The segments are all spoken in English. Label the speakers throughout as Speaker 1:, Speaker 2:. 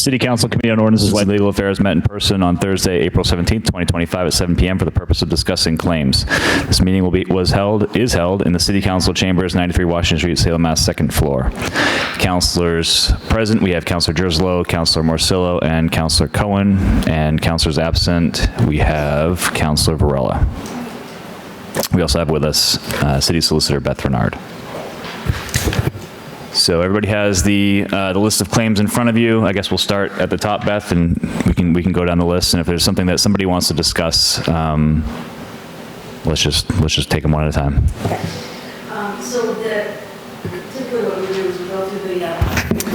Speaker 1: City Council Committee on Ordinances and Legal Affairs met in person on Thursday, April 17th, 2025 at 7 p.m. for the purpose of discussing claims. This meeting is held in the City Council Chambers, 93 Washington Street, Salem, Mass., second floor. Councilors present, we have Councilor Jerslow, Councilor Morcillo, and Councilor Cohen. And councilors absent, we have Councilor Varela. We also have with us City Solicitor Beth Renard. So everybody has the list of claims in front of you. I guess we'll start at the top, Beth, and we can go down the list. And if there's something that somebody wants to discuss, let's just take them one at a time.
Speaker 2: So typically what we do is we go through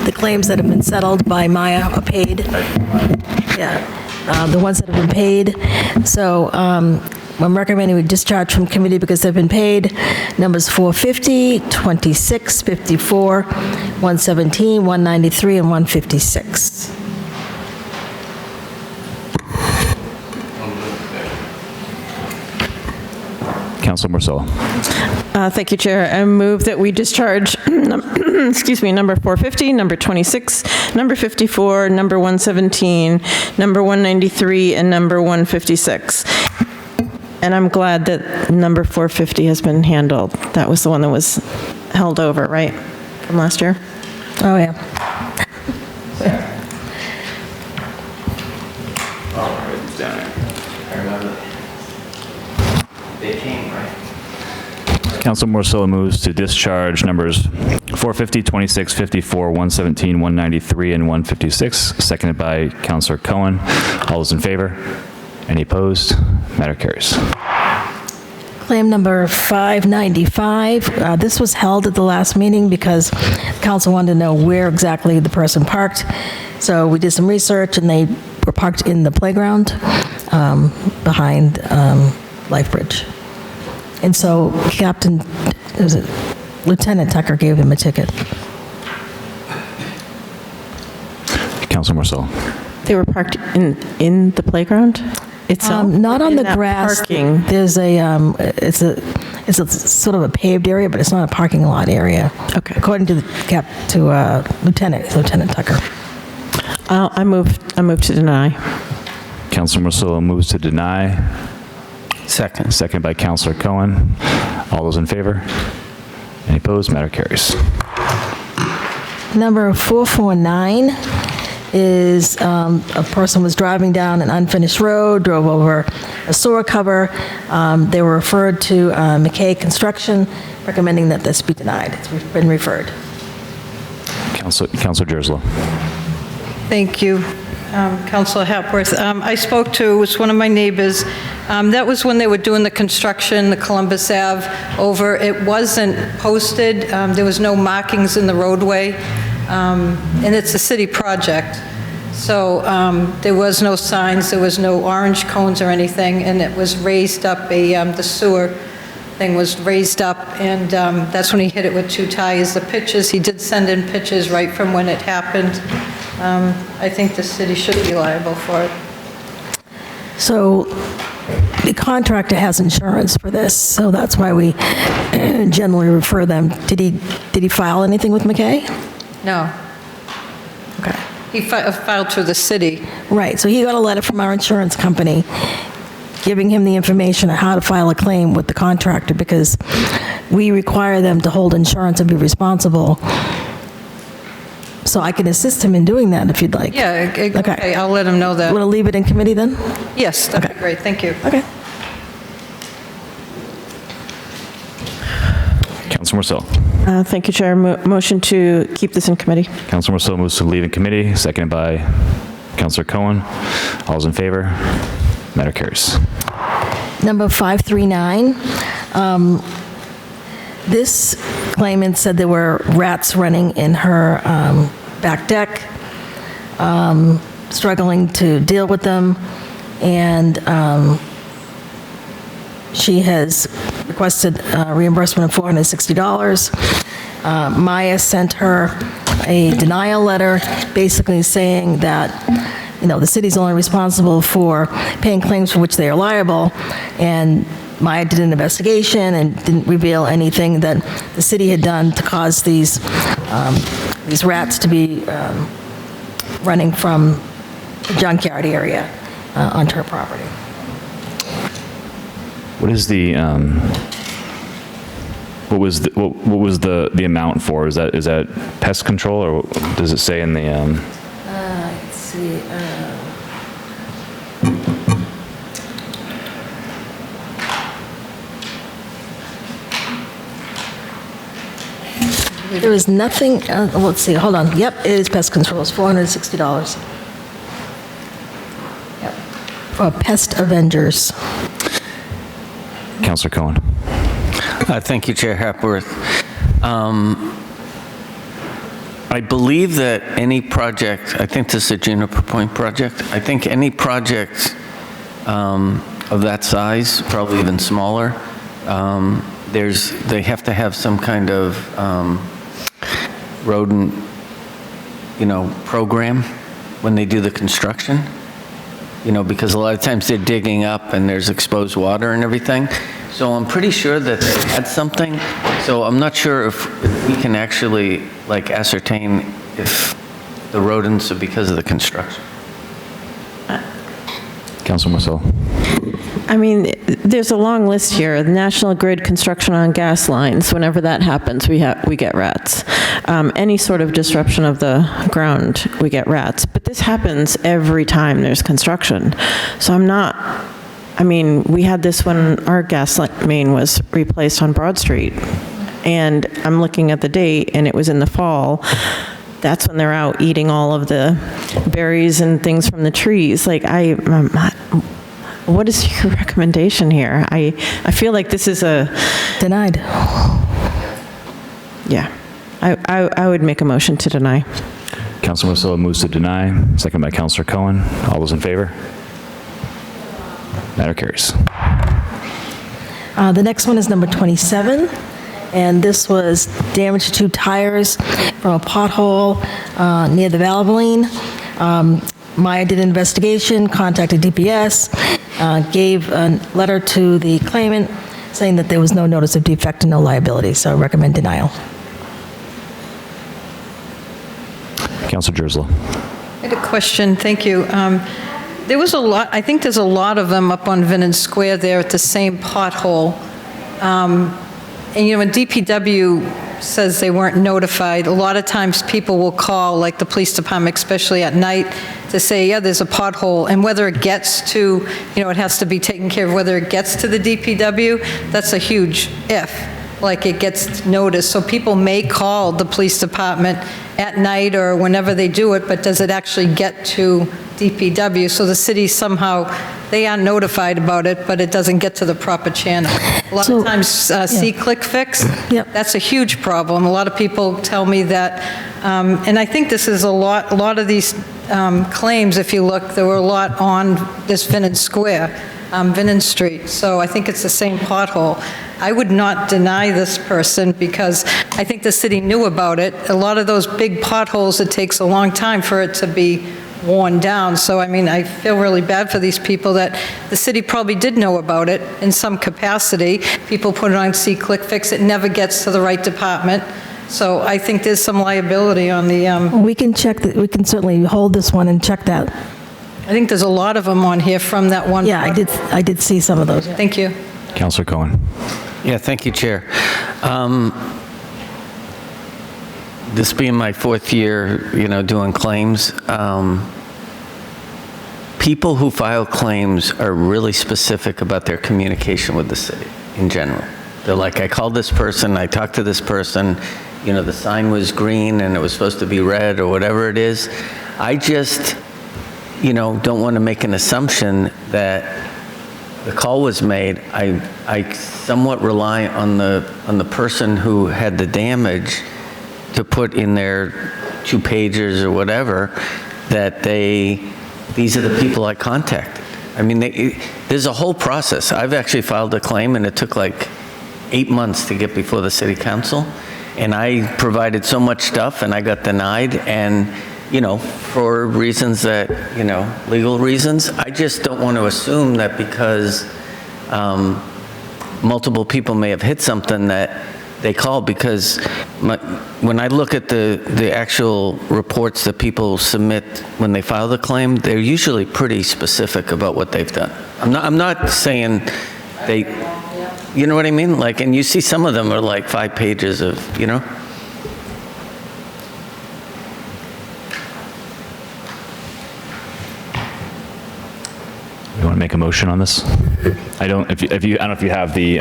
Speaker 2: the claims that have been settled by Maya or paid. Yeah, the ones that have been paid. So I'm recommending we discharge from committee because they've been paid. Numbers 450, 26, 54, 117, 193, and 156.
Speaker 1: Councilor Morcillo.
Speaker 3: Thank you, Chair. I move that we discharge, number 450, number 26, number 54, number 117, number 193, and number 156. And I'm glad that number 450 has been handled. That was the one that was held over, right, from last year?
Speaker 2: Oh, yeah.
Speaker 1: Councilor Morcillo moves to discharge numbers 450, 26, 54, 117, 193, and 156, seconded by Councilor Cohen. All those in favor? Any opposed? Matter carries.
Speaker 2: Claim number 595. This was held at the last meeting because council wanted to know where exactly the person parked. So we did some research, and they were parked in the playground behind Lifebridge. And so Lieutenant Tucker gave him a ticket.
Speaker 1: Councilor Morcillo.
Speaker 3: They were parked in the playground itself?
Speaker 2: Not on
Speaker 3: In
Speaker 2: the
Speaker 3: that
Speaker 2: grass.
Speaker 3: Parking.
Speaker 2: There's it's a sort of a paved area, but it's not a parking lot area.
Speaker 3: Okay.
Speaker 2: According to Lieutenant Tucker.
Speaker 3: I move to deny.
Speaker 1: Councilor Morcillo moves to deny.
Speaker 4: Second.
Speaker 1: Second by Councilor Cohen. All those in favor? Any opposed? Matter carries.
Speaker 2: Number 449 is a person was driving down an unfinished road, drove over a sewer cover. They were referred to McKay Construction, recommending that this be denied. It's been referred.
Speaker 1: Councilor Jerslow.
Speaker 5: Thank you, Councilor Hapworth. I spoke to, it was one of my neighbors. That was when they were doing the construction, the Columbus Ave over. It wasn't posted. There was no markings in the roadway. And it's a city project. So there was no signs, there was no orange cones or anything, and it was raised up, the sewer thing was raised up, and that's when he hit it with two tires. The pictures, he did send in pictures right from when it happened. I think the city should be liable for it.
Speaker 2: So the contractor has insurance for this, so that's why we generally refer them. Did he file anything with McKay?
Speaker 5: No.
Speaker 2: Okay.
Speaker 5: He filed through the city.
Speaker 2: Right, so he got a letter from our insurance company giving him the information on how to file a claim with the contractor, because we require them to hold insurance and be responsible. So I can assist him in doing that if you'd like.
Speaker 5: Yeah, okay, I'll let him know that.
Speaker 2: Want to leave it in committee then?
Speaker 5: Yes, that'd be great, thank you.
Speaker 2: Okay.
Speaker 1: Councilor Morcillo.
Speaker 3: Thank you, Chair. Motion to keep this in committee.
Speaker 1: Councilor Morcillo moves to leave in committee, seconded by Councilor Cohen. All those in favor? Matter carries.
Speaker 2: Number 539. This claimant said there were rats running in her back deck, struggling to deal with them, and she has requested reimbursement of $460. Maya sent her a denial letter basically saying that, the city's only responsible for paying claims for which they are liable, and Maya did an investigation and didn't reveal anything that the city had done to cause these rats to be running from the junkyard area onto her property.
Speaker 1: What is the, what was the amount for? Is that pest control, or does it say in the,
Speaker 2: Let's see. There is nothing, let's see, hold on. Yep, it is pest control. It's $460. Yep. For Pest Avengers.
Speaker 1: Councilor Cohen?
Speaker 4: Thank you, Chair Hepworth. I believe that any project, I think this is a Juniper Point project, I think any project of that size, probably even smaller, they have to have some kind of rodent, program when they do the construction, because a lot of times they're digging up and there's exposed water and everything. So I'm pretty sure that they had something. So I'm not sure if we can actually ascertain if the rodents are because of the construction.
Speaker 1: Councilor Marcel?
Speaker 3: I mean, there's a long list here. The National Grid construction on gas lines, whenever that happens, we get rats. Any sort of disruption of the ground, we get rats. But this happens every time there's construction. So we had this when our gas main was replaced on Broad Street. And I'm looking at the date, and it was in the fall. That's when they're out eating all of the berries and things from the trees. What is your recommendation here? I feel like this is a...
Speaker 2: Denied.
Speaker 3: Yeah. I would make a motion to deny.
Speaker 1: Councilor Marcel moves to deny, second by Councilor Cohen. All those in favor? Matter carries.
Speaker 2: The next one is number 27, and this was damage to 2 tires from a pothole near the Valvoline. Maya did an investigation, contacted DPS, gave a letter to the claimant saying that there was no notice of defect and no liability, so I recommend denial.
Speaker 1: Councilor Jerslow?
Speaker 5: I had a question, thank you. There was a lot, I think there's a lot of them up on Vinnon Square there at the same pothole. And when DPW says they weren't notified, a lot of times people will call, like the police department, especially at night, to say, yeah, there's a pothole, and whether it gets to, it has to be taken care of, whether it gets to the DPW, that's a huge if, like it gets noticed. So people may call the police department at night or whenever they do it, but does it actually get to DPW? So the city somehow, they are notified about it, but it doesn't get to the proper channel. A lot of times, see-click fix,
Speaker 2: Yep.
Speaker 5: that's a huge problem. A lot of people tell me that, and I think this is a lot of these claims, if you look, there were a lot on this Vinnon Square, Vinnon Street, so I think it's the same pothole. I would not deny this person because I think the city knew about it. A lot of those big potholes, it takes a long time for it to be worn down. So, I feel really bad for these people that the city probably did know about it in some capacity. People put it on see-click fix, it never gets to the right department. So I think there's some liability on the,
Speaker 2: We can check, we can certainly hold this one and check that.
Speaker 5: I think there's a lot of them on here from that one.
Speaker 2: Yeah, I did see some of those.
Speaker 5: Thank you.
Speaker 1: Councilor Cohen?
Speaker 4: Yeah, thank you, Chair. This being my 4th year, doing claims, people who file claims are really specific about their communication with the city in general. They're like, I called this person, I talked to this person, the sign was green and it was supposed to be red or whatever it is. I just, don't want to make an assumption that the call was made. I somewhat rely on the person who had the damage to put in their 2 pages or whatever that these are the people I contacted. There's a whole process. I've actually filed a claim and it took like 8 months to get before the city council, and I provided so much stuff and I got denied, and for reasons that, legal reasons, I just don't want to assume that because multiple people may have hit something that they call, because when I look at the actual reports that people submit when they file the claim, they're usually pretty specific about what they've done. I'm not saying they, you know what I mean? Like, and you see some of them are like 5 pages of, you know?
Speaker 1: You want to make a motion on this? I don't know if you have the,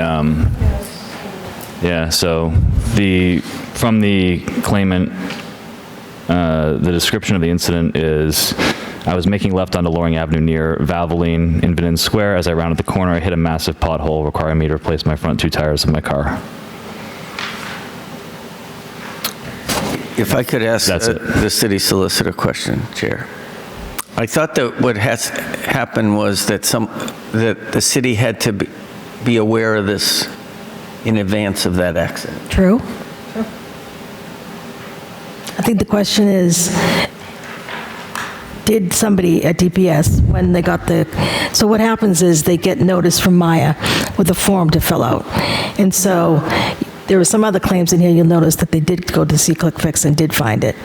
Speaker 1: yeah, so from the claimant, the description of the incident is, I was making left onto Loring Avenue near Valvoline in Vinton Square. As I rounded the corner, I hit a massive pothole requiring me to replace my front 2 tires of my car.
Speaker 4: If I could ask the city solicitor question, Chair. I thought that what has happened was that the city had to be aware of this in advance of that accident.
Speaker 2: True? I think the question is, did somebody at DPS, when they got so what happens is they get notice from Maya with a form to fill out. And so there were some other claims in here, you'll notice that they did go to see ClickFix and did find it.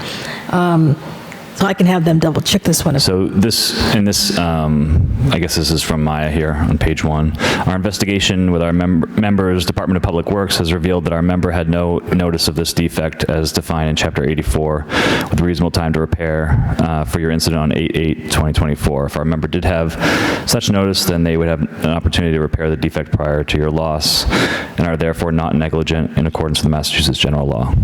Speaker 2: So I can have them double check this one.
Speaker 1: So I guess this is from Maya here on page 1. Our investigation with our members, Department of Public Works, has revealed that our member had no notice of this defect as defined in Chapter 84, with reasonable time to repair for your incident on 8/8/2024. If our member did have such notice, then they would have an opportunity to repair the defect prior to your loss, and are therefore not negligent in accordance with the Massachusetts general law.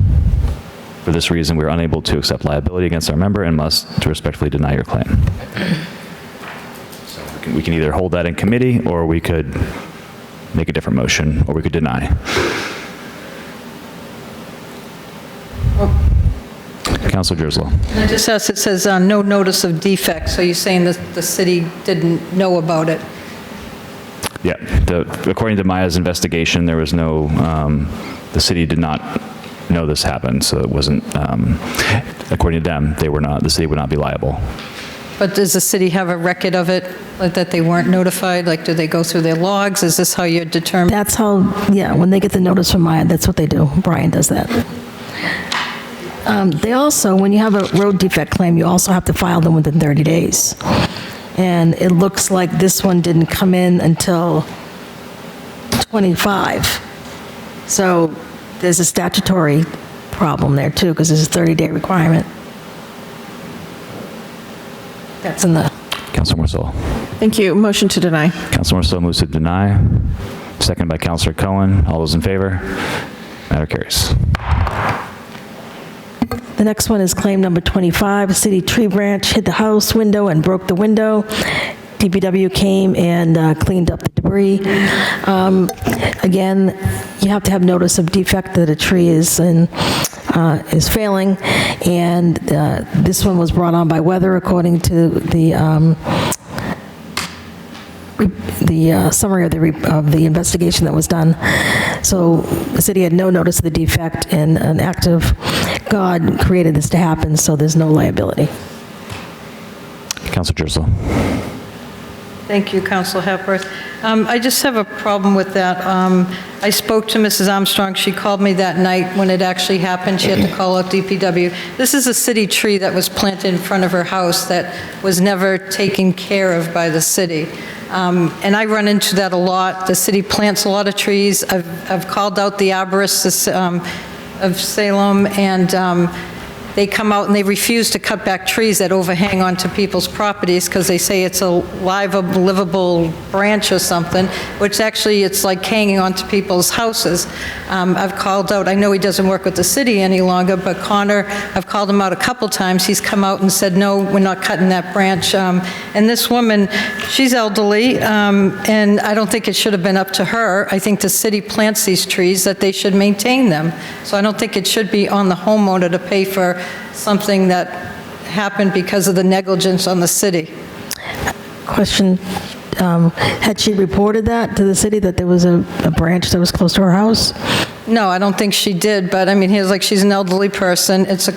Speaker 1: For this reason, we are unable to accept liability against our member and must respectfully deny your claim. So we can either hold that in committee, or we could make a different motion, or we could deny. Councilor Jerslow.
Speaker 5: It just says, it says no notice of defect, so you're saying that the city didn't know about it?
Speaker 1: Yeah, according to Maya's investigation, there was no, the city did not know this happened, so it wasn't, according to them, the city would not be liable.
Speaker 5: But does the city have a record of it, like that they weren't notified? Like, do they go through their logs? Is this how you determine?
Speaker 2: That's how, yeah, when they get the notice from Maya, that's what they do. Brian does that. They also, when you have a road defect claim, you also have to file them within 30 days. And it looks like this one didn't come in until 25. So there's a statutory problem there too, because there's a 30-day requirement. That's in the...
Speaker 1: Councilor Morcillo.
Speaker 3: Thank you. Motion to deny.
Speaker 1: Councilor Morcillo moves to deny. Seconded by Councilor Cohen. All those in favor? Matter carries.
Speaker 2: The next one is claim number 25. A city tree branch hit the house window and broke the window. DPW came and cleaned up the debris. Again, you have to have notice of defect that a tree is failing, and this one was brought on by weather, according to the summary of the investigation that was done. So the city had no notice of the defect, and an act of God created this to happen, so there's no liability.
Speaker 1: Councilor Jerslow.
Speaker 5: Thank you, Council Hepworth. I just have a problem with that. I spoke to Mrs. Armstrong. She called me that night when it actually happened. She had to call out DPW. This is a city tree that was planted in front of her house that was never taken care of by the city. And I run into that a lot. The city plants a lot of trees. I've called out the arborists of Salem, and they come out and they refuse to cut back trees that overhang onto people's properties because they say it's a livable branch or something, which actually it's like hanging onto people's houses. I've called out, I know he doesn't work with the city any longer, but Connor, I've called him out a couple times. He's come out and said, no, we're not cutting that branch. And this woman, she's elderly, and I don't think it should have been up to her. I think the city plants these trees, that they should maintain them. So I don't think it should be on the homeowner to pay for something that happened because of the negligence on the city.
Speaker 2: Question, had she reported that to the city, that there was a branch that was close to her house?
Speaker 5: No, I don't think she did, but I mean, here's like, she's an elderly person. It's like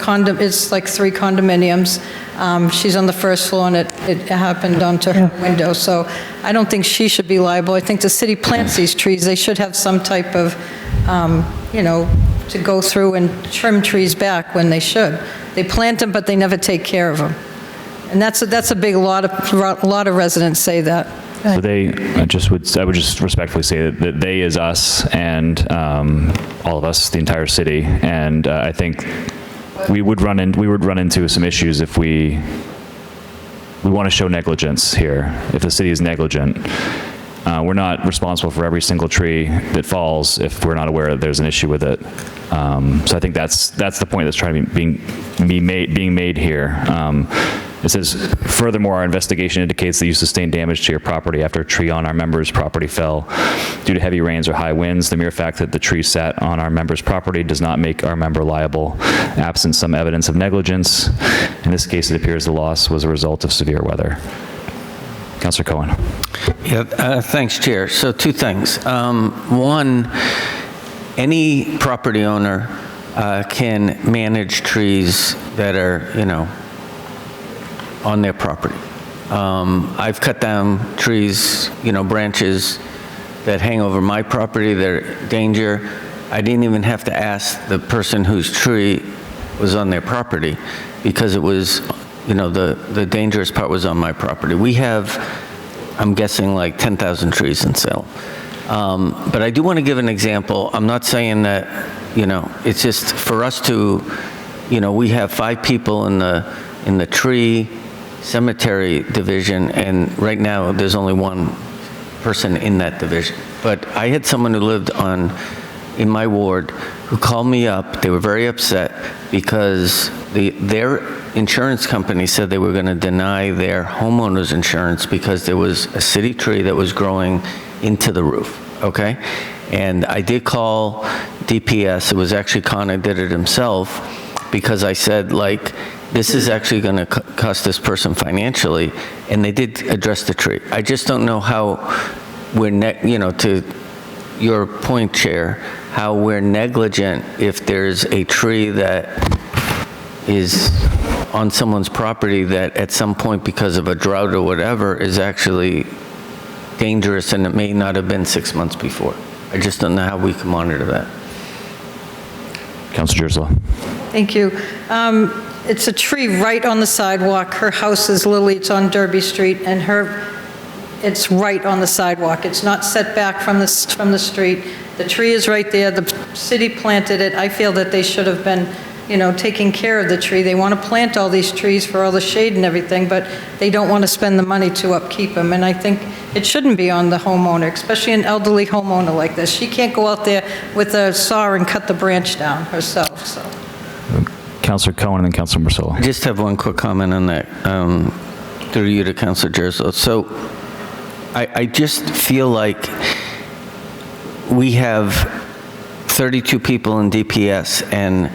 Speaker 5: 3 condominiums. She's on the first floor, and it happened onto her window, so I don't think she should be liable. I think the city plants these trees. They should have some type of, to go through and trim trees back when they should. They plant them, but they never take care of them. And that's a big, lot of residents say that.
Speaker 1: So I would just respectfully say that they is us and all of us, the entire city, and I think we would run into some issues if we want to show negligence here. If the city is negligent, we're not responsible for every single tree that falls if we're not aware that there's an issue with it. So I think that's the point that's trying to being made here. It says, furthermore, our investigation indicates that you sustained damage to your property after a tree on our member's property fell due to heavy rains or high winds. The mere fact that the tree sat on our member's property does not make our member liable, absent some evidence of negligence. In this case, it appears the loss was a result of severe weather. Councilor Cohen.
Speaker 4: Yeah, thanks, Chair. So 2 things. One, any property owner can manage trees that are, on their property. I've cut down trees, branches that hang over my property. They're danger. I didn't even have to ask the person whose tree was on their property because it was, the dangerous part was on my property. We have, I'm guessing, like 10,000 trees in Salem. But I do want to give an example. I'm not saying that, it's just for us to, we have 5 people in the tree cemetery division, and right now there's only 1 person in that division. But I had someone who lived in my ward who called me up. They were very upset because their insurance company said they were going to deny their homeowner's insurance because there was a city tree that was growing into the roof, okay? And I did call DPS. It was actually Connor did it himself because I said, this is actually going to cost this person financially, and they did address the tree. I just don't know how we're, to your point, Chair, how we're negligent if there's a tree that is on someone's property that at some point, because of a drought or whatever, is actually dangerous, and it may not have been 6 months before. I just don't know how we can monitor that.
Speaker 1: Councilor Jerslow.
Speaker 5: Thank you. It's a tree right on the sidewalk. Her house is Lily, it's on Derby Street, and it's right on the sidewalk. It's not set back from the street. The tree is right there. The city planted it. I feel that they should have been, taking care of the tree. They want to plant all these trees for all the shade and everything, but they don't want to spend the money to upkeep them. And I think it shouldn't be on the homeowner, especially an elderly homeowner like this. She can't go out there with a saw and cut the branch down herself, so.
Speaker 1: Councilor Cohen and then Councilor Marcelo.
Speaker 4: I just have one quick comment on that, through you to Councilor Jerslow. So I just feel like we have 32 people in DPS, and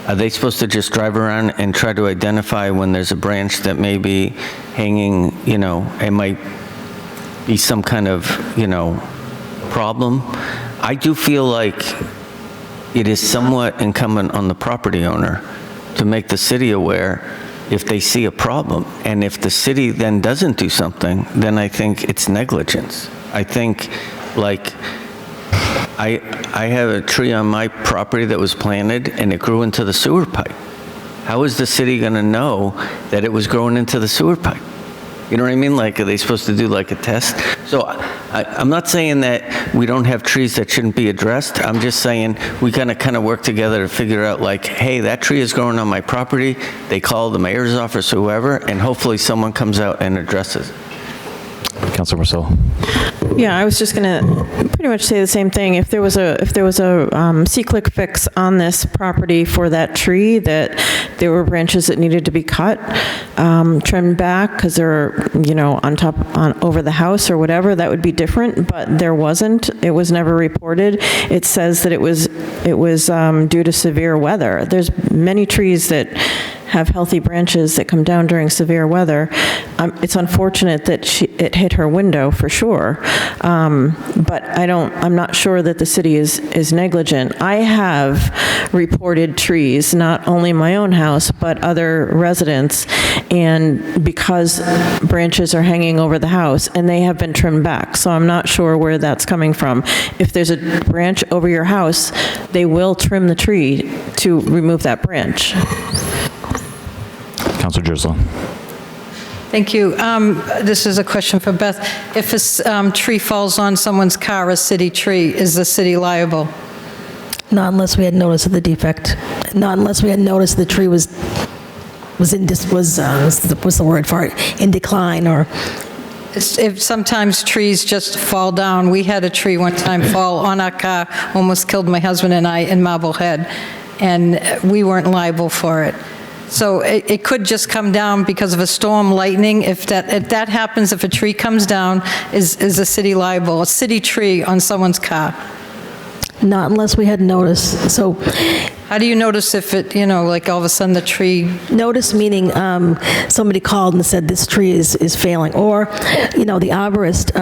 Speaker 4: are they supposed to just drive around and try to identify when there's a branch that may be hanging, it might be some kind of, problem? I do feel like it is somewhat incumbent on the property owner to make the city aware if they see a problem. And if the city then doesn't do something, then I think it's negligence. I think, I have a tree on my property that was planted and it grew into the sewer pipe. How is the city going to know that it was growing into the sewer pipe? You know what I mean? Are they supposed to do a test? So I'm not saying that we don't have trees that shouldn't be addressed. I'm just saying we gotta kind of work together to figure out hey, that tree is growing on my property. They call the mayor's office or whoever, and hopefully someone comes out and addresses it.
Speaker 1: Councilor Marcelo.
Speaker 3: Yeah, I was just going to pretty much say the same thing. If there was a C-click fix on this property for that tree, that there were branches that needed to be cut, trimmed back because they're, on over the house or whatever, that would be different. But there wasn't. It was never reported. It says that it was due to severe weather. There's many trees that have healthy branches that come down during severe weather. It's unfortunate that it hit her window, for sure, but I'm not sure that the city is negligent. I have reported trees, not only in my own house, but other residents, and because branches are hanging over the house, and they have been trimmed back, so I'm not sure where that's coming from. If there's a branch over your house, they will trim the tree to remove that branch.
Speaker 1: Councilor Driscoll.
Speaker 5: Thank you. This is a question for Beth. If a tree falls on someone's car, a city tree, is the city liable?
Speaker 2: Not unless we had notice of the defect. Not unless we had notice the tree was in what's the word for it? In decline, or
Speaker 5: If sometimes trees just fall down. We had a tree one time fall on our car, almost killed my husband and I in Marblehead, and we weren't liable for it. So it could just come down because of a storm, lightning. If that happens, if a tree comes down, is the city liable? A city tree on someone's car?
Speaker 2: not unless we had notice. So
Speaker 5: How do you notice if it, like all of a sudden the tree?
Speaker 2: notice meaning somebody called and said this tree is failing, or, the arborist,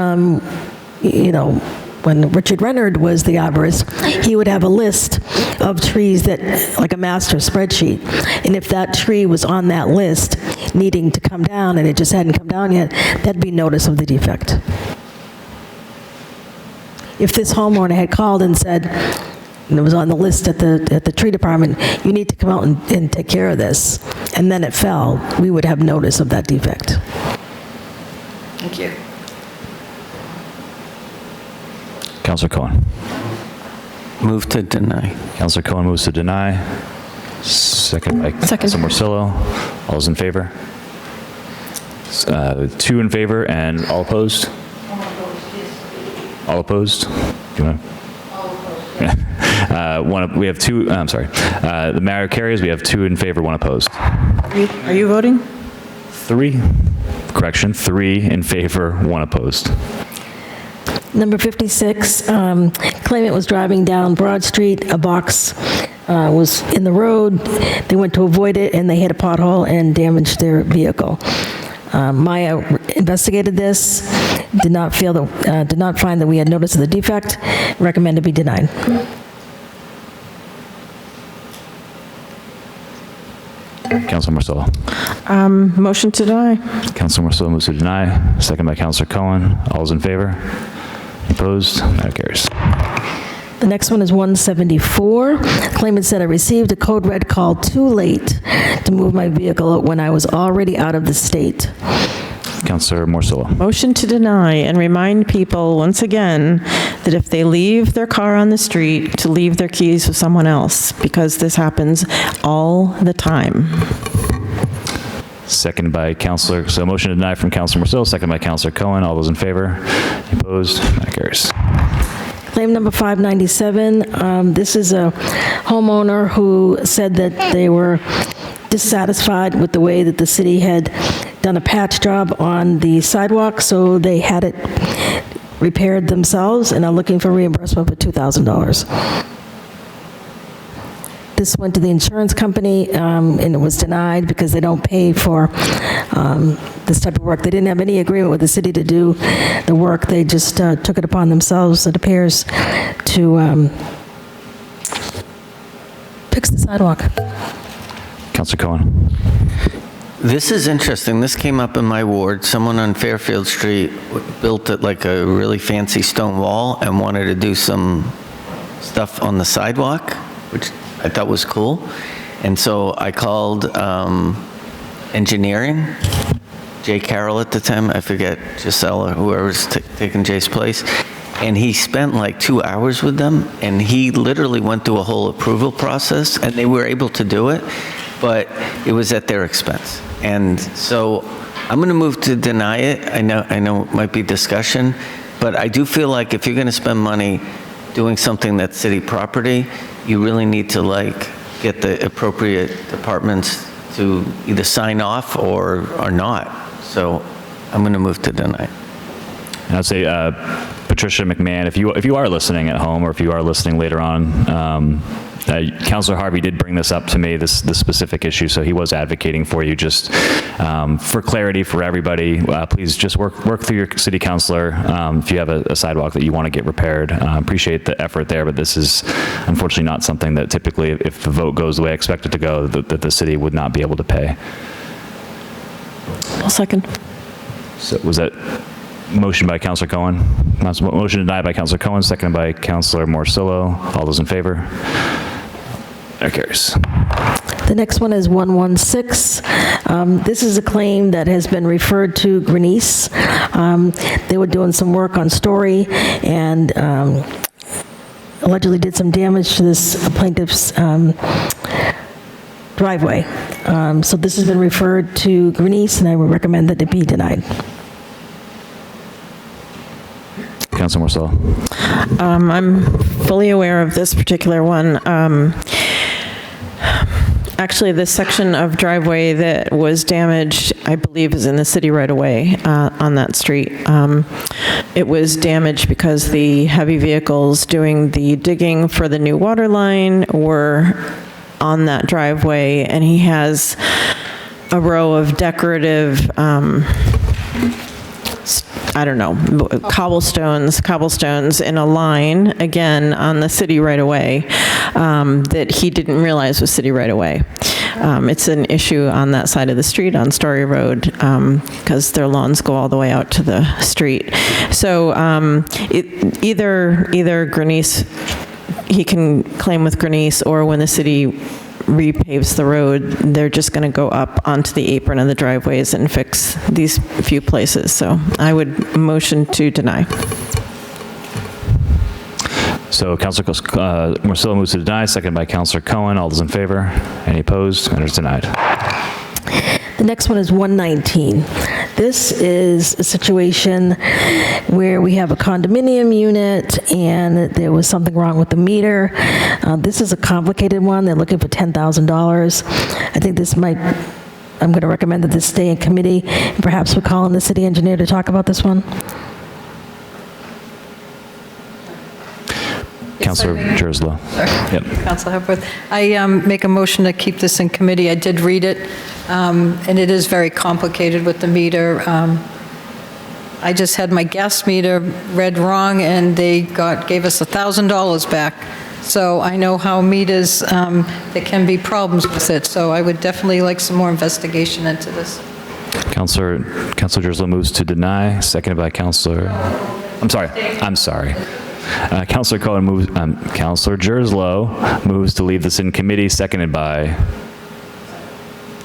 Speaker 2: when Richard Renard was the arborist, he would have a list of trees that, like a master spreadsheet, and if that tree was on that list needing to come down and it just hadn't come down yet, that'd be notice of the defect. If this homeowner had called and said, and it was on the list at the tree department, you need to come out and take care of this, and then it fell, we would have notice of that defect.
Speaker 5: Thank you.
Speaker 1: Councilor Cohen.
Speaker 4: Move to deny.
Speaker 1: Councilor Cohen moves to deny. Second by Councilor Morcillo. All those in favor? 2 in favor and all opposed? All opposed? Do you want to? We have 2, I'm sorry. The matter carries. We have 2 in favor, 1 opposed.
Speaker 3: Are you voting?
Speaker 1: 3 in favor, 1 opposed.
Speaker 2: Number 56, claimant was driving down Broad Street, a box was in the road, they went to avoid it, and they hit a pothole and damaged their vehicle. Maya investigated this, did not find that we had notice of the defect, recommend to be denied.
Speaker 1: Councilor Morcillo.
Speaker 3: Motion to deny.
Speaker 1: Councilor Morcillo moves to deny. Second by Councilor Cohen. All those in favor? Opposed? That carries.
Speaker 2: The next one is 174. Claimant said, I received a code red call too late to move my vehicle when I was already out of the state.
Speaker 1: Councilor Morcillo.
Speaker 3: Motion to deny and remind people once again that if they leave their car on the street, to leave their keys with someone else, because this happens all the time.
Speaker 1: Second by Councilor, so motion to deny from Councilor Morcillo, second by Councilor Cohen. All those in favor? Opposed? That carries.
Speaker 2: Claim number 597, this is a homeowner who said that they were dissatisfied with the way that the city had done a patch job on the sidewalk, so they had it repaired themselves and are looking for reimbursement for $2,000. This went to the insurance company, and it was denied because they don't pay for this type of work. They didn't have any agreement with the city to do the work. They just took it upon themselves, it appears, to fix the sidewalk.
Speaker 1: Councilor Cohen.
Speaker 4: This is interesting. This came up in my ward. Someone on Fairfield Street built it like a really fancy stone wall and wanted to do some stuff on the sidewalk, which I thought was cool. And so I called engineering, Jay Carroll at the time, I forget, Giselle or whoever was taking Jay's place. And he spent like 2 hours with them, and he literally went through a whole approval process, and they were able to do it, but it was at their expense. And so I'm going to move to deny it. I know it might be discussion, but I do feel like if you're going to spend money doing something that's city property, you really need to get the appropriate departments to either sign off or not. So I'm going to move to deny.
Speaker 1: And I'd say, Patricia McMahon, if you are listening at home, or if you are listening later on, Councilor Harvey did bring this up to me, this specific issue, so he was advocating for you. Just for clarity for everybody, please just work through your city councilor if you have a sidewalk that you want to get repaired. Appreciate the effort there, but this is unfortunately not something that typically, if the vote goes the way I expect it to go, that the city would not be able to pay.
Speaker 3: I'll second.
Speaker 1: So was that motion by Councilor Cohen? Motion denied by Councilor Cohen, seconded by Councilor Morsillo. All those in favor? That carries.
Speaker 2: The next one is 116. This is a claim that has been referred to Grenice. They were doing some work on Story and allegedly did some damage to this plaintiff's driveway. So this has been referred to Grenice, and I would recommend that it be denied.
Speaker 1: Councilor Morsillo.
Speaker 3: I'm fully aware of this particular one. Actually, this section of driveway that was damaged, I believe, is in the city right away on that street. It was damaged because the heavy vehicles doing the digging for the new water line were on that driveway, and he has a row of decorative I don't know, cobblestones in a line, again, on the city right away, that he didn't realize was city right away. It's an issue on that side of the street, on Story Road, because their lawns go all the way out to the street. So either Grenice, he can claim with Grenice, or when the city repaves the road, they're just going to go up onto the apron of the driveways and fix these few places. So I would motion to deny.
Speaker 1: So Councilor Morsillo moves to deny, seconded by Councilor Cohen. All those in favor? Any opposed? Matter is denied.
Speaker 2: The next one is 119. This is a situation where we have a condominium unit and there was something wrong with the meter. This is a complicated one. They're looking for $10,000. I think this might, I'm going to recommend that this stay in committee. And perhaps we'll call in the city engineer to talk about this one.
Speaker 1: Councilor Jerslow. Yep.
Speaker 5: Councilor Hepworth. I make a motion to keep this in committee. I did read it, and it is very complicated with the meter. I just had my gas meter read wrong, and they gave us $1,000 back. So I know how meters, there can be problems with it, so I would definitely like some more investigation into this.
Speaker 1: Councilor Jerslow moves to deny, seconded by Councilor, I'm sorry. Councilor Cohen moves, Councilor Jerslow moves to leave this in committee, seconded by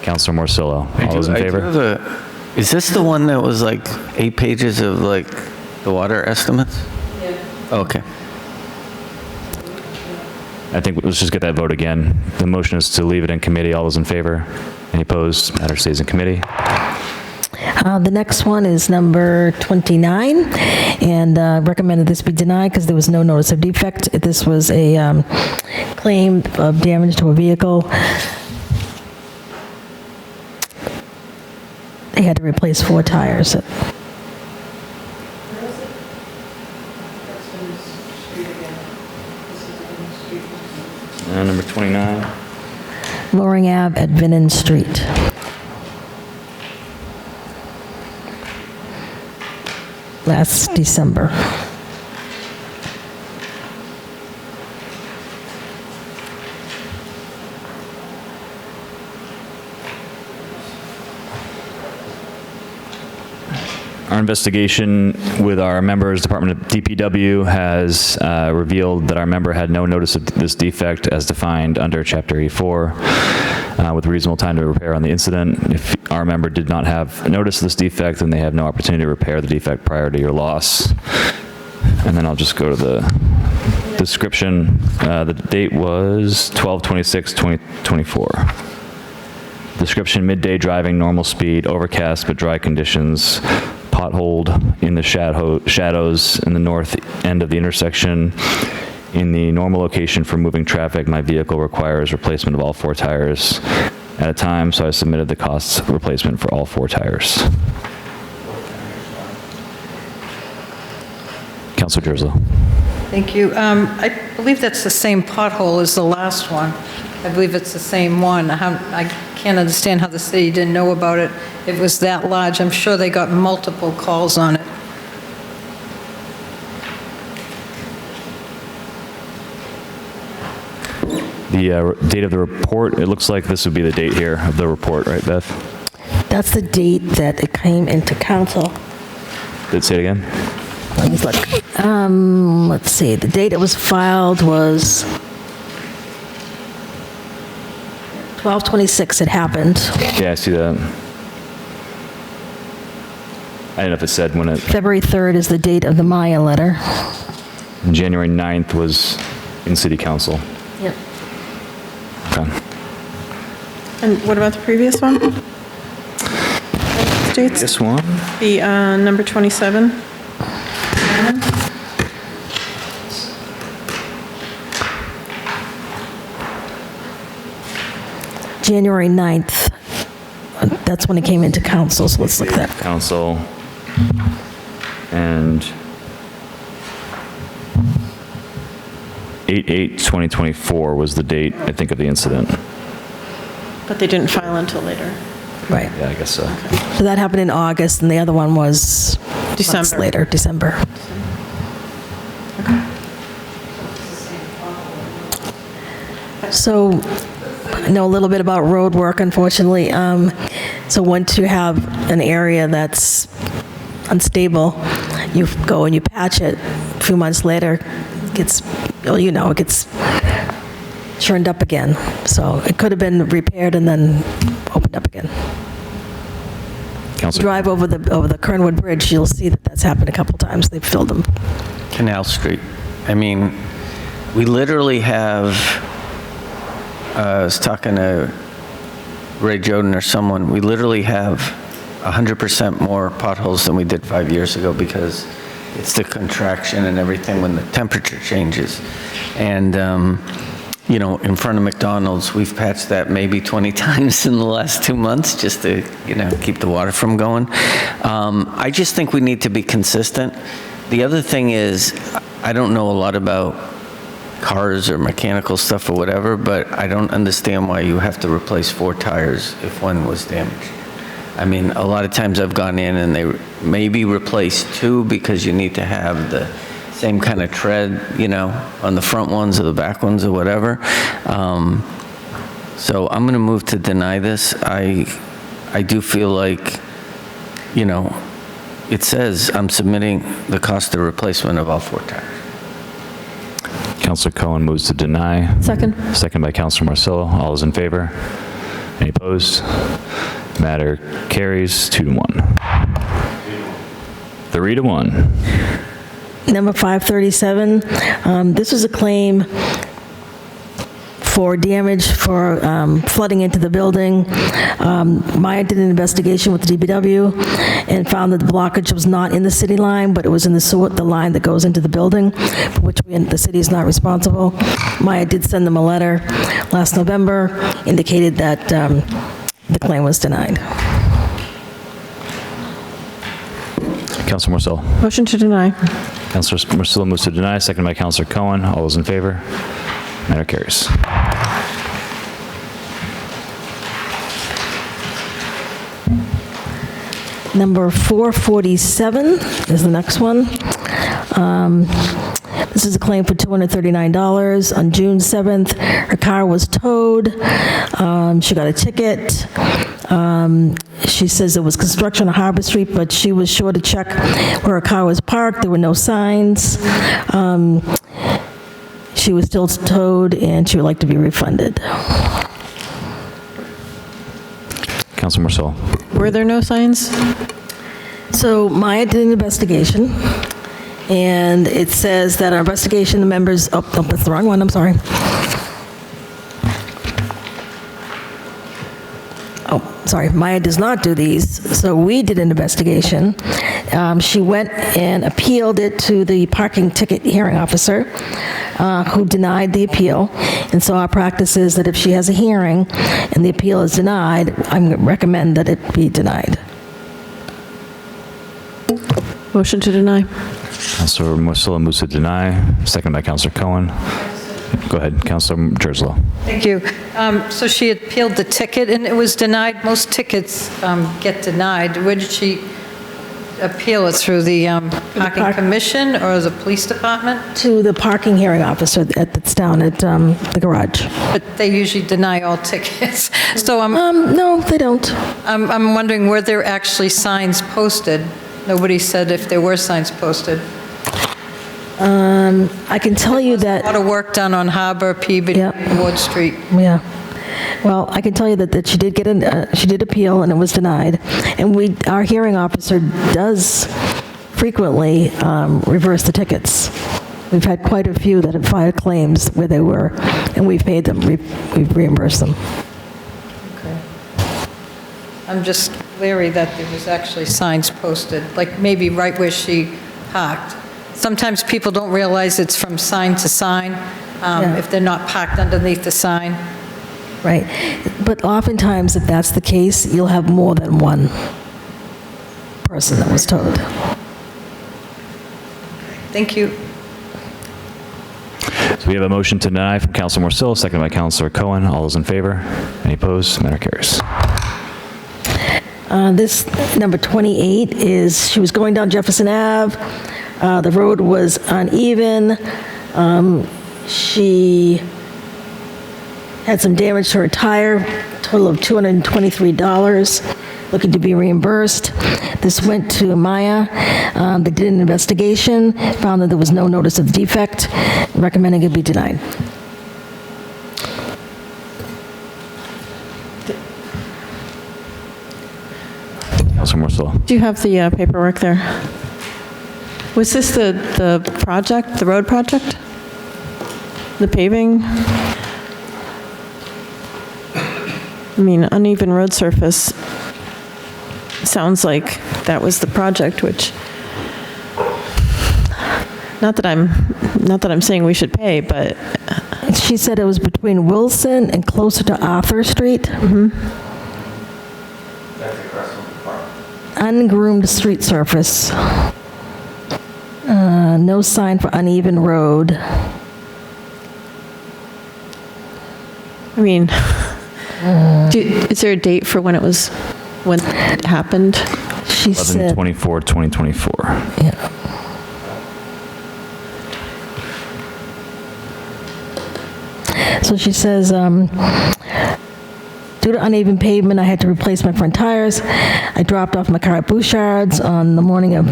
Speaker 1: Councilor Morsillo. All those in favor?
Speaker 4: Is this the one that was like 8 pages of like the water estimates? Yeah. Okay.
Speaker 1: I think let's just get that vote again. The motion is to leave it in committee. All those in favor? Any opposed? Matter stays in committee.
Speaker 2: The next one is number 29, and recommended this be denied because there was no notice of defect. This was a claim of damage to a vehicle. They had to replace 4 tires.
Speaker 1: Number 29.
Speaker 2: Loring Ave at Vinnen Street. Last December.
Speaker 1: Our investigation with our members, Department of DPW, has revealed that our member had no notice of this defect as defined under Chapter 84 with reasonable time to repair on the incident. If our member did not have notice of this defect, then they have no opportunity to repair the defect prior to your loss. And then I'll just go to the description. The date was 12/26/2024. Description: midday driving, normal speed, overcast but dry conditions, potholed in the shadows in the north end of the intersection. In the normal location for moving traffic, my vehicle requires replacement of all 4 tires at a time, so I submitted the cost replacement for all 4 tires. Councilor Jerslow.
Speaker 5: Thank you. I believe that's the same pothole as the last one. I believe it's the same one. I can't understand how the city didn't know about it. It was that large. I'm sure they got multiple calls on it.
Speaker 1: The date of the report, it looks like this would be the date here of the report, right, Beth?
Speaker 2: That's the date that it came into council.
Speaker 1: Did it say it again?
Speaker 2: Let me look. Let's see, the date it was filed was 12/26 it happened.
Speaker 1: Yeah, I see that. I don't know if it said when it,
Speaker 2: February 3rd is the date of the Maya letter.
Speaker 1: January 9th was in city council.
Speaker 2: Yep.
Speaker 1: Okay.
Speaker 3: And what about the previous one? Dates?
Speaker 1: This one?
Speaker 3: The number 27?
Speaker 2: January 9th, that's when it came into council, so let's look at that.
Speaker 1: Council. And 8/8/2024 was the date, I think, of the incident.
Speaker 3: But they didn't file until later.
Speaker 2: Right.
Speaker 1: Yeah, I guess so.
Speaker 2: So that happened in August, and the other one was months
Speaker 3: December.
Speaker 2: later, December. So I know a little bit about road work, unfortunately. So once you have an area that's unstable, you go and you patch it. A few months later, it gets, well, you know, it gets churned up again. So it could have been repaired and then opened up again.
Speaker 1: Councilor.
Speaker 2: Drive over the Kernwood Bridge, you'll see that that's happened a couple times. They've filled them.
Speaker 4: Canal Street. I mean, we literally have, I was talking to Ray Joden or someone, we literally have 100% more potholes than we did 5 years ago because it's the contraction and everything when the temperature changes. And, you know, in front of McDonald's, we've patched that maybe 20 times in the last 2 months just to, you know, keep the water from going. I just think we need to be consistent. The other thing is, I don't know a lot about cars or mechanical stuff or whatever, but I don't understand why you have to replace 4 tires if one was damaged. I mean, a lot of times I've gone in and they maybe replace 2 because you need to have the same kind of tread, you know, on the front ones or the back ones or whatever. So I'm going to move to deny this. I do feel like, you know, it says I'm submitting the cost of replacement of all 4 tires.
Speaker 1: Councilor Cohen moves to deny.
Speaker 3: Second.
Speaker 1: Second by Councilor Marcello. All those in favor? Any opposed? Matter carries 2-1. 3-1.
Speaker 2: Number 537, this is a claim for damage for flooding into the building. Maya did an investigation with the DPW and found that the blockage was not in the city line, but it was in the line that goes into the building, for which the city is not responsible. Maya did send them a letter last November, indicated that the claim was denied.
Speaker 1: Councilor Marcello.
Speaker 3: Motion to deny.
Speaker 1: Councilor Marcello moves to deny. Second by Councilor Cohen. All those in favor? Matter carries.
Speaker 2: Number 447 is the next one. This is a claim for $239. On June 7th, her car was towed. She got a ticket. She says it was construction on Harbor Street, but she was sure to check where her car was parked. There were no signs. She was still towed, and she would like to be refunded.
Speaker 1: Councilor Marcello.
Speaker 3: Were there no signs?
Speaker 2: So Maya did an investigation, and it says that our investigation, the members, oh, that's the wrong one, I'm sorry. Oh, sorry, Maya does not do these, so we did an investigation. She went and appealed it to the parking ticket hearing officer, who denied the appeal. And so our practice is that if she has a hearing and the appeal is denied, I recommend that it be denied.
Speaker 3: Motion to deny.
Speaker 1: Counselor Morsillo moves to deny, second by Counselor Cohen. Go ahead, Counselor Jerslow.
Speaker 5: Thank you. So she appealed the ticket, and it was denied. Most tickets get denied. Where did she appeal it? Through the parking commission or the police department?
Speaker 2: To the parking hearing officer that's down at the garage.
Speaker 5: But they usually deny all tickets. So
Speaker 2: No, they don't.
Speaker 5: I'm wondering, were there actually signs posted? Nobody said if there were signs posted.
Speaker 2: I can tell you
Speaker 5: A lot
Speaker 2: that,
Speaker 5: of work done on Harbor, Peabody,
Speaker 2: Yep.
Speaker 5: and Ward Street.
Speaker 2: yeah. Well, I can tell you that she did she did appeal and it was denied. And our hearing officer does frequently reverse the tickets. We've had quite a few that have filed claims where they were, and we've paid them, we've reimbursed them.
Speaker 5: I'm just leery that there was actually signs posted, like maybe right where she parked. Sometimes people don't realize it's from sign to sign, if they're not parked underneath the sign.
Speaker 2: Right. But oftentimes, if that's the case, you'll have more than one person that was towed.
Speaker 5: Thank you.
Speaker 1: So we have a motion to deny from Counselor Morsillo, second by Counselor Cohen. All those in favor? Any opposed? Matter carries.
Speaker 2: This number 28 is, she was going down Jefferson Ave. The road was uneven. She had some damage to her tire, total of $223, looking to be reimbursed. This went to Maya. They did an investigation, found that there was no notice of defect, recommending it be denied.
Speaker 1: Counselor Morsillo.
Speaker 3: Do you have the paperwork there? Was this the project, the road project? The paving? I mean, uneven road surface sounds like that was the project, which, not that I'm saying we should pay, but
Speaker 2: She said it was between Wilson and closer to Arthur Street. Ungroomed street surface. No sign for uneven road.
Speaker 3: I mean, is there a date for when it happened?
Speaker 2: She said,
Speaker 1: 11/24/2024.
Speaker 2: yeah. So she says, due to uneven pavement, I had to replace my front tires. I dropped off my car at Bouchard's on the morning of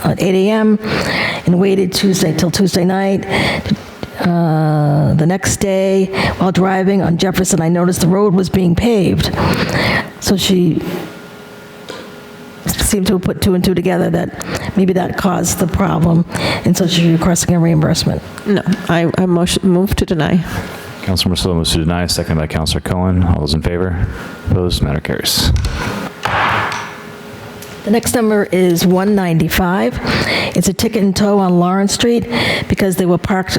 Speaker 2: at 8 a.m. and waited till Tuesday night. The next day, while driving on Jefferson, I noticed the road was being paved. So she seemed to have put two and two together that maybe that caused the problem, and so she's requesting a reimbursement.
Speaker 3: No, I move to deny.
Speaker 1: Counselor Morsillo moves to deny, second by Counselor Cohen. All those in favor? Opposed? Matter carries.
Speaker 2: The next number is 195. It's a ticket and tow on Lawrence Street because they were parked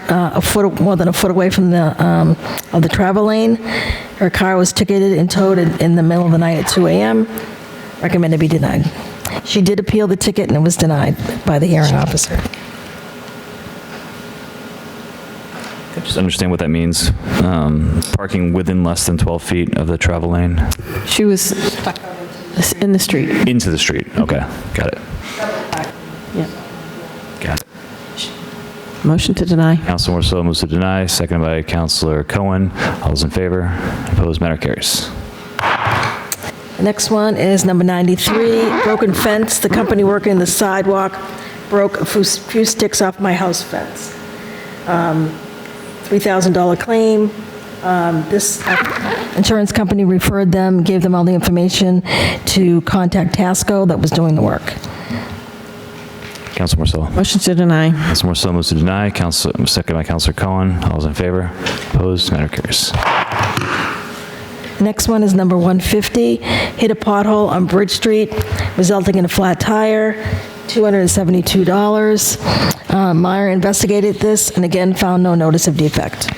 Speaker 2: more than a foot away from the travel lane. Her car was ticketed and towed in the middle of the night at 2 a.m. Recommended be denied. She did appeal the ticket and it was denied by the hearing officer.
Speaker 1: Just understand what that means. Parking within less than 12 feet of the travel lane.
Speaker 3: She was in the street.
Speaker 1: Into the street. Okay, got it.
Speaker 3: Yeah.
Speaker 1: Got it.
Speaker 3: Motion to deny.
Speaker 1: Counselor Morsillo moves to deny, seconded by Counselor Cohen. All those in favor? Opposed? Matter carries.
Speaker 2: The next one is number 93, broken fence. The company working the sidewalk broke a few sticks off my house fence. $3,000 claim. This insurance company referred them, gave them all the information to contact Tasco that was doing the work.
Speaker 1: Counselor Morsillo.
Speaker 3: Motion to deny.
Speaker 1: Counselor Morsillo moves to deny, seconded by Counselor Cohen. All those in favor? Opposed? Matter carries.
Speaker 2: The next one is number 150, hit a pothole on Bridge Street, resulting in a flat tire, $272. Meyer investigated this and again found no notice of defect.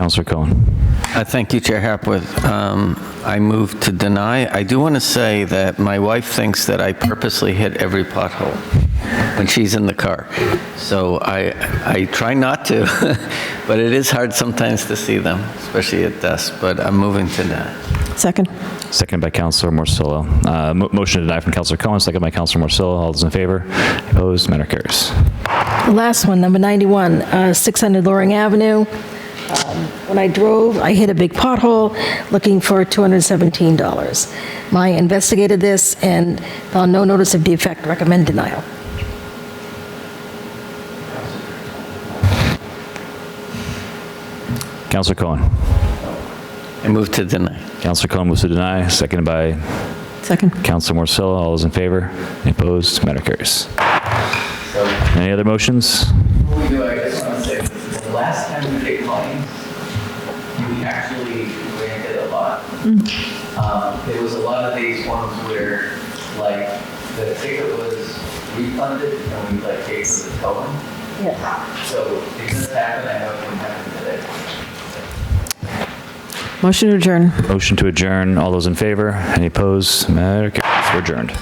Speaker 1: Counselor Cohen.
Speaker 4: Thank you, Chair Hapworth. I move to deny. I do want to say that my wife thinks that I purposely hit every pothole when she's in the car. So I try not to, but it is hard sometimes to see them, especially at dusk, but I'm moving to deny.
Speaker 3: Second.
Speaker 1: Second by Counselor Morsillo. Motion to deny from Counselor Cohen, second by Counselor Morsillo. All those in favor? Opposed? Matter carries.
Speaker 2: The last one, number 91, 600 Loring Avenue. When I drove, I hit a big pothole looking for $217. Maya investigated this and found no notice of defect. Recommend denial.
Speaker 1: Counselor Cohen.
Speaker 4: I move to deny.
Speaker 1: Counselor Cohen moves to deny, seconded by
Speaker 3: Second.
Speaker 1: Counselor Morsillo. All those in favor? Any opposed? Matter carries. Any other motions?
Speaker 6: Before we do, I just want to say, the last time we did claims, we actually granted a lot. There was a lot of these ones where, like, the ticket was refunded and we, like, paid for the towing.
Speaker 2: Yeah.
Speaker 6: So it does happen, I know it can happen today.
Speaker 3: Motion to adjourn.
Speaker 1: Motion to adjourn. All those in favor? Any opposed? Matter carries. We're adjourned.